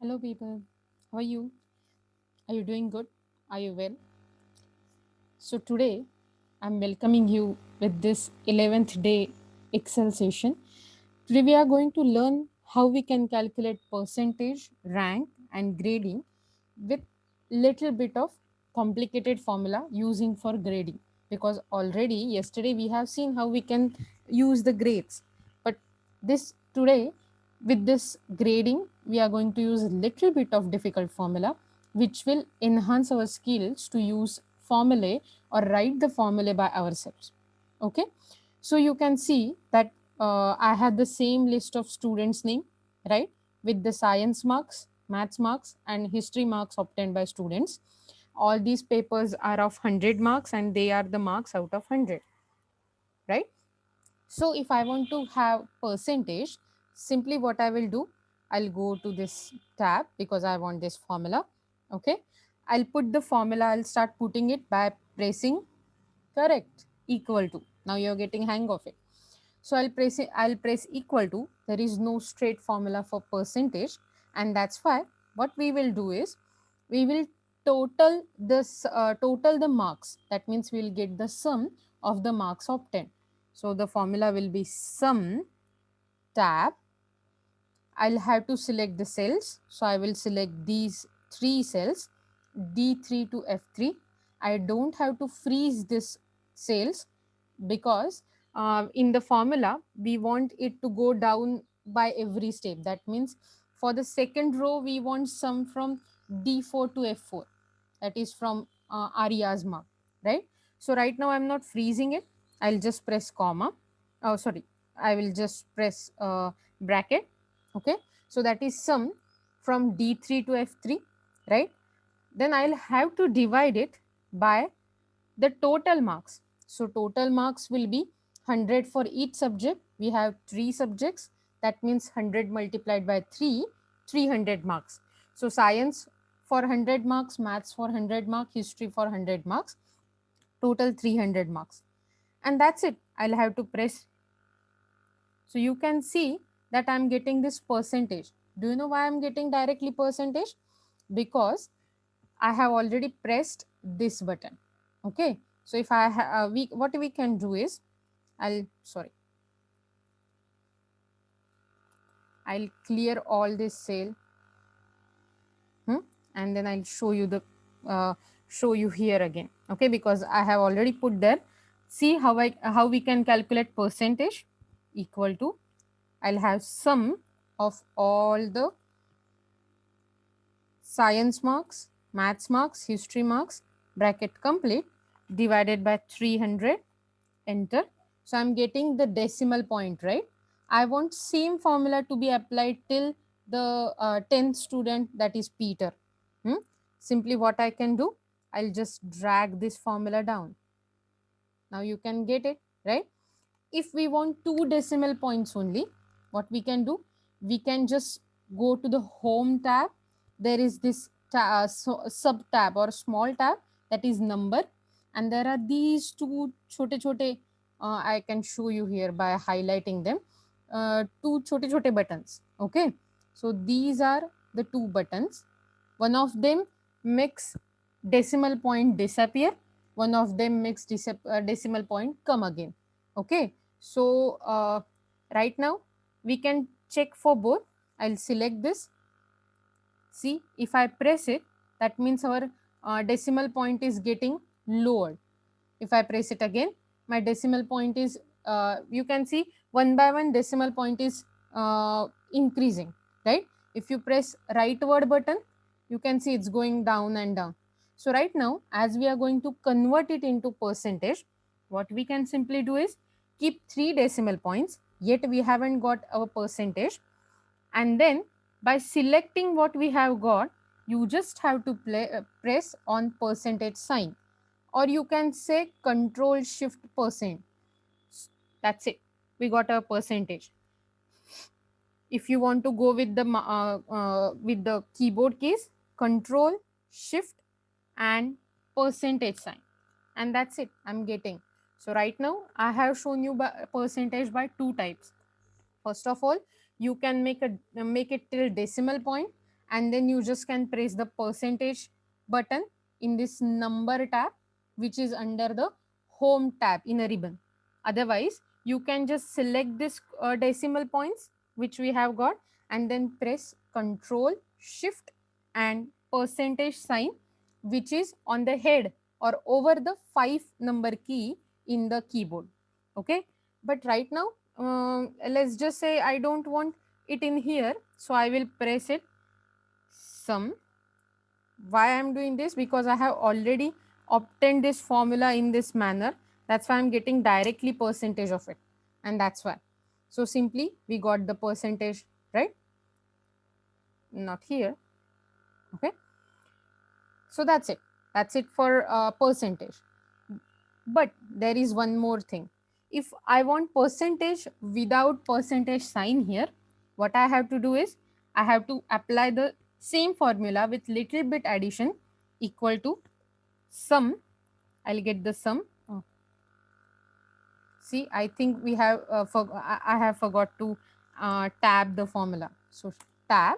Hello, people. How are you? Are you doing good? Are you well? So, today I'm welcoming you with this 11th day Excel session. Today, we are going to learn how we can calculate percentage, rank, and grading with little bit of complicated formula using for grading. Because already yesterday we have seen how we can use the grades, but this today with this grading we are going to use a little bit of difficult formula which will enhance our skills to use formulae or write the formulae by ourselves. Okay, so you can see that I had the same list of students name, right, with the science marks, maths marks, and history marks obtained by students. All these papers are of 100 marks and they are the marks out of 100, right? So if I want to have percentage, simply what I will do, I'll go to this tab because I want this formula. Okay, I'll put the formula, I'll start putting it by pressing correct equal to. Now you're getting hang of it. So I'll press equal to. There is no straight formula for percentage, and that's why what we will do is we will total the marks. That means we'll get the sum of the marks obtained. So the formula will be sum tab. I'll have to select the cells. So I will select these three cells, D3 to F3. I don't have to freeze this cells because in the formula we want it to go down by every step. That means for the second row we want sum from D4 to F4. That is from Arya's mark, right? So right now I'm not freezing it. I'll just press comma. Oh, sorry. I will just press bracket. Okay, so that is sum from D3 to F3, right? Then I'll have to divide it by the total marks. So total marks will be 100 for each subject. We have three subjects. That means 100 multiplied by 3, 300 marks. So science for 100 marks, maths for 100 marks, history for 100 marks, total 300 marks. And that's it. I'll have to press. So you can see that I'm getting this percentage. Do you know why I'm getting directly percentage? Because I have already pressed this button. Okay. So if what we can do is, I'll clear all this cell, and then I'll uh, show you here again. Okay, because I have already put there. See how we can calculate percentage equal to. I'll have sum of all the science marks, maths marks, history marks, bracket complete, divided by 300, enter. So I'm getting the decimal point, right? I want same formula to be applied till the 10th student, that is Peter. Simply what I can do, I'll just drag this formula down. Now you can get it, right? If we want two decimal points only, what we can do, we can just go to the home tab. There is this sub tab or small tab, that is number, and there are these two chote chote, I can show you here by highlighting them, two chote chote buttons. Okay, so these are the two buttons. One of them makes decimal point disappear, one of them makes decimal point come again. Okay, so right now we can check for both. I'll select this. See, if I press it, that means our decimal point is getting lowered. If I press it again, my decimal point is, you can see one by one decimal point is increasing, right? If you press rightward button, you can see it's going down and down. So right now, as we are going to convert it into percentage, what we can simply do is keep three decimal points, yet we haven't got our percentage. And then by selecting what we have got, you just have to press on percentage sign, or you can say control shift percent. That's it, we got a percentage. If you want to go with the keyboard keys, control shift and percentage sign, and that's it, I'm getting. So right now I have shown you by percentage by two types. First of all, you can make it till decimal point, and then you just can press the percentage button in this number tab, which is under the home tab in a ribbon. Otherwise, you can just select this decimal points which we have got, and then press Control Shift and percentage sign, which is on the head or over the 5 number key in the keyboard. Okay, but right now let's just say I don't want it in here, so I will press it sum. Why I am doing this? Because I have already obtained this formula in this manner. That's why I'm getting directly percentage of it, and that's why. So simply we got the percentage, right? Not here. Okay, so that's it. That's it for percentage. But there is one more thing. If I want percentage without percentage sign here, what I have to do is I have to apply the same formula with little bit addition, equal to sum. I'll get the sum. Oh. See, I think we have I have forgot to tab the formula. So tab.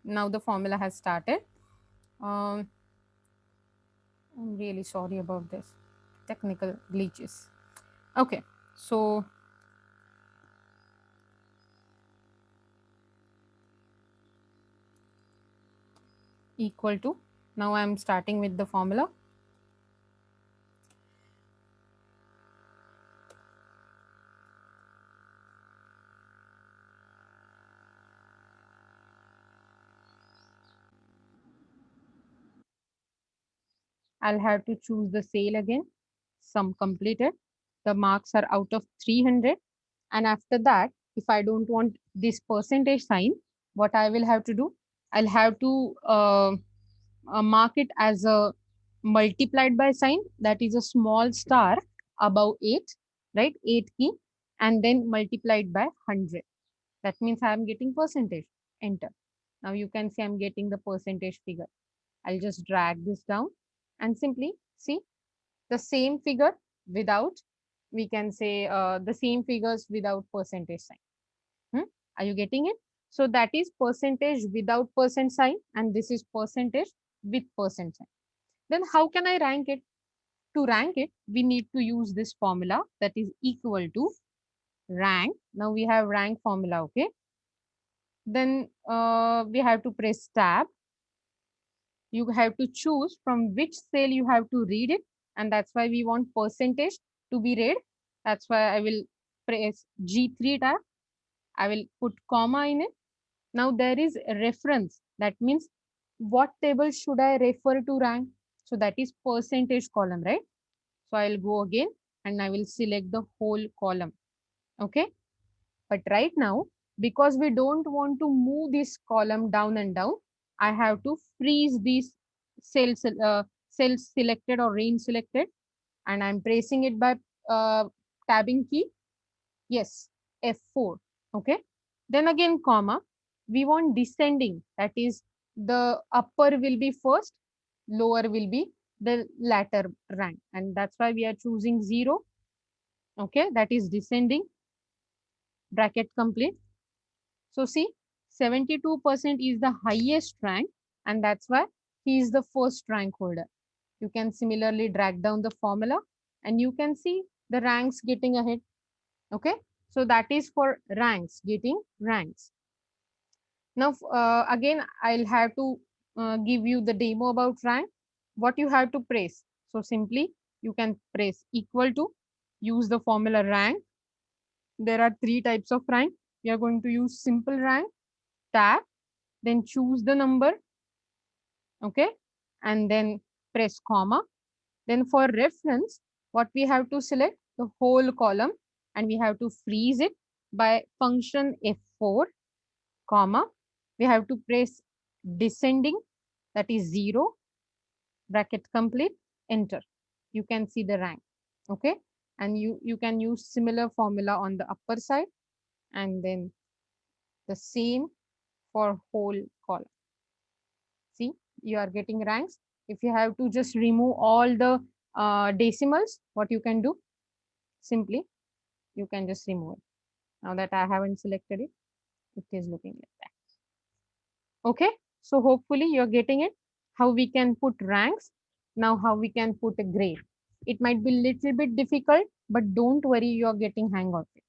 Now the formula has started. Um, I'm really sorry about this technical glitches. Okay, so equal to, now I am starting with the formula. I'll have to choose the sale again. Sum completed. The marks are out of 300. And after that, if I don't want this percentage sign, what I will have to do, I'll have to mark it as a multiplied by sign, that is a small star above 8, right? 8 key, and then multiplied by 100. That means I am getting percentage. Enter. Now you can see I'm getting the percentage figure. I'll just drag this down and simply see the same figure without, we can say the same figures without percentage sign. Are you getting it? So that is percentage without percent sign, and this is percentage with percent sign. Then how can I rank it? To rank it, we need to use this formula, that is equal to rank. Now we have rank formula, okay? Then we have to press tab. You have to choose from which cell you have to read it, and that's why we want percentage to be read. That's why I will press G3 tab. I will put comma in it. Now there is a reference. That means what table should I refer to rank? So that is percentage column, right? So I'll go again and I will select the whole column. Okay. But right now, because we don't want to move this column down and down, I have to freeze these cells selected or range selected, and I'm pressing it by tabbing key. Yes, F4. Okay. Then again, comma. We want descending. That is, the upper will be first, lower will be the latter rank. And that's why we are choosing 0. Okay. That is descending. Bracket complete. So see, 72% is the highest rank, and that's why he is the first rank holder. You can similarly drag down the formula and you can see the ranks getting ahead. Okay. So that is for ranks, getting ranks. Now, again, I'll have to give you the demo about rank. What you have to press. So simply you can press equal to, use the formula rank. There are 3 types of rank. We are going to use simple rank, tab, then choose the number, okay, and then press comma. Then for reference, what we have to select the whole column, and we have to freeze it by function F4, comma. We have to press descending, that is 0, bracket complete, enter. You can see the rank, okay, and you can use similar formula on the upper side, and then the same for whole column. See, you are getting ranks. If you have to just remove all the decimals, what you can do? Simply, you can just remove it. Now that I haven't selected it, it is looking like that. Okay. So hopefully you're getting it. How we can put ranks. Now how we can put a grade. It might be little bit difficult, but don't worry, you're getting hang of it.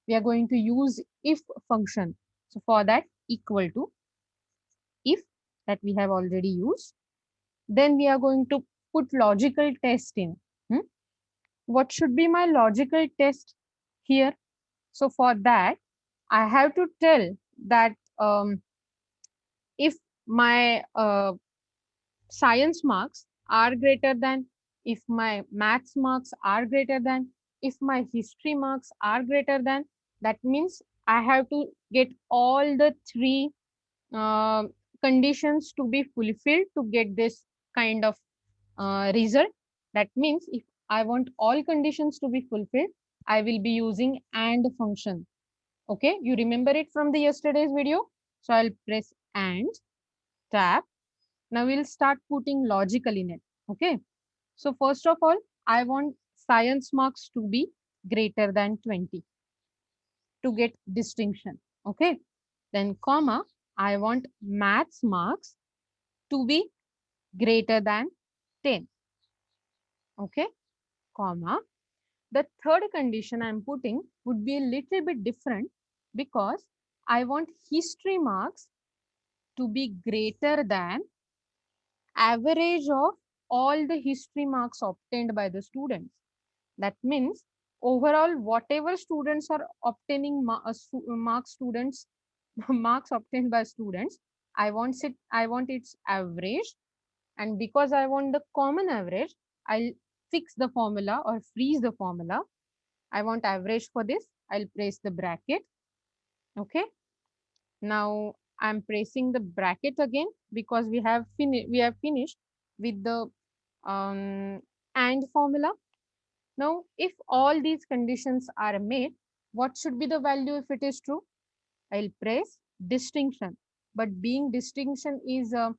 We are going to use if function. So for that, equal to if, that we have already used. Then we are going to put logical test in. Hmm? What should be my logical test here? So for that, I have to tell that if my science marks are greater than, if my maths marks are greater than, if my history marks are greater than, that means I have to get all the three uh, conditions to be fulfilled to get this kind of result. That means if I want all conditions to be fulfilled, I will be using AND function. Okay, you remember it from the yesterday's video. So I'll press AND, tab. Now we'll start putting logical in it. Okay, so first of all, I want science marks to be greater than 20 to get distinction. Okay, then comma, I want maths marks to be greater than 10. Okay, comma. The third condition I'm putting would be a little bit different because I want history marks to be greater than average of all the history marks obtained by the students. That means overall, whatever students are obtaining marks students marks obtained by students, I want its average, and because I want the common average, I'll fix the formula or freeze the formula. I want average for this. I'll place the bracket. Okay. Now I'm pressing the bracket again because we have finished with the AND formula. Now, if all these conditions are met, what should be the value if it is true? I'll press distinction. But being distinction is a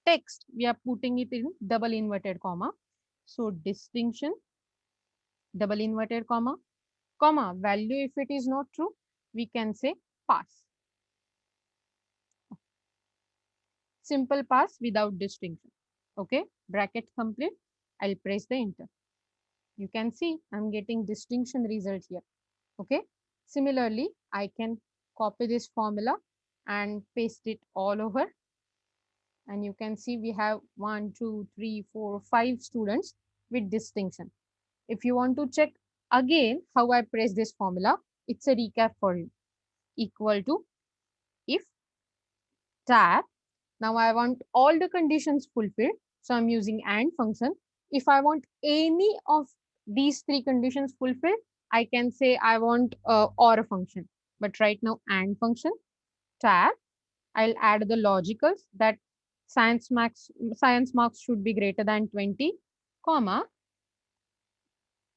text, we are putting it in double inverted comma. So distinction, double inverted comma, value if it is not true, we can say pass. Simple pass without distinction. Okay, bracket complete. I'll press the enter. You can see I'm getting distinction result here. Okay, similarly, I can copy this formula and paste it all over. And you can see we have 1, 2, 3, 4, 5 students with distinction. If you want to check again how I press this formula, it's a recap for you. Equal to if tab. Now I want all the conditions fulfilled. So I'm using AND function. If I want any of these three conditions fulfilled, I can say I want OR function. But right now AND function, tab, I'll add the logicals that science marks should be greater than 20, comma,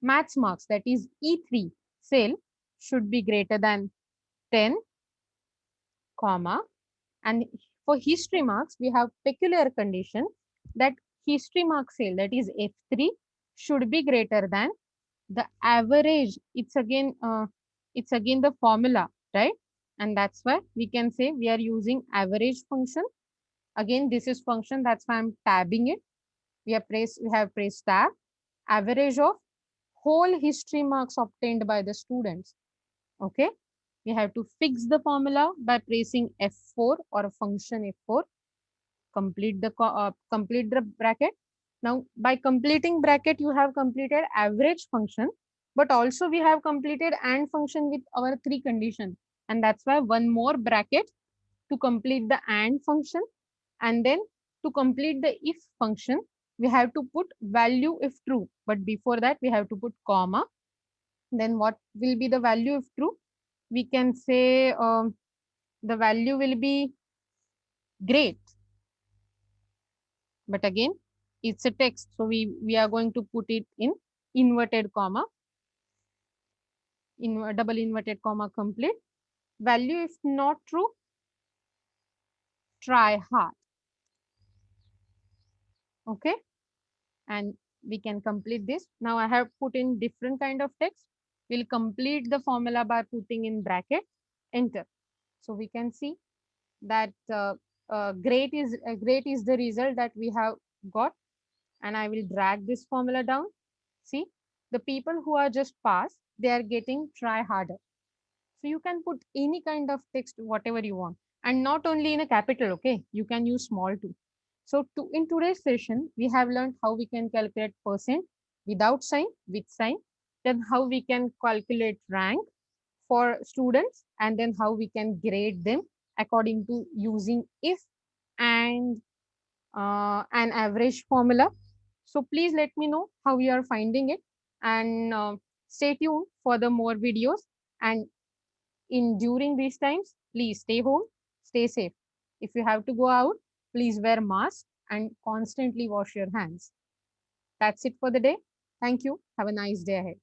maths marks, that is E3 cell, should be greater than 10, comma, and for history marks, we have peculiar condition that history mark cell, that is F3, should be greater than the average. It's again the formula, right? And that's why we can say we are using average function. Again, this is function, that's why I'm tabbing it. We have pressed tab, average of whole history marks obtained by the students. Okay, we have to fix the formula by pressing F4 or a function F4. Complete the bracket. Now, by completing bracket, you have completed average function, but also we have completed AND function with our three conditions, and that's why one more bracket to complete the AND function, and then to complete the if function, we have to put value if true. But before that, we have to put comma. Then what will be the value if true? We can say the value will be great. But again, it's a text. So we are going to put it in inverted comma, in double inverted comma complete. Value if not true, try hard. Okay. And we can complete this. Now I have put in different kind of text. We'll complete the formula by putting in bracket, enter. So we can see that great is the result that we have got. And I will drag this formula down. See, the people who are just passed, they are getting try harder. So you can put any kind of text, whatever you want, and not only in a capital. Okay, you can use small too. So in today's session, we have learned how we can calculate percent without sign, with sign, then how we can calculate rank for students, and then how we can grade them according to using if and an average formula. So please let me know how you are finding it, and stay tuned for the more videos. And in during these times, please stay home, stay safe. If you have to go out, please wear mask and constantly wash your hands. That's it for the day. Thank you. Have a nice day ahead.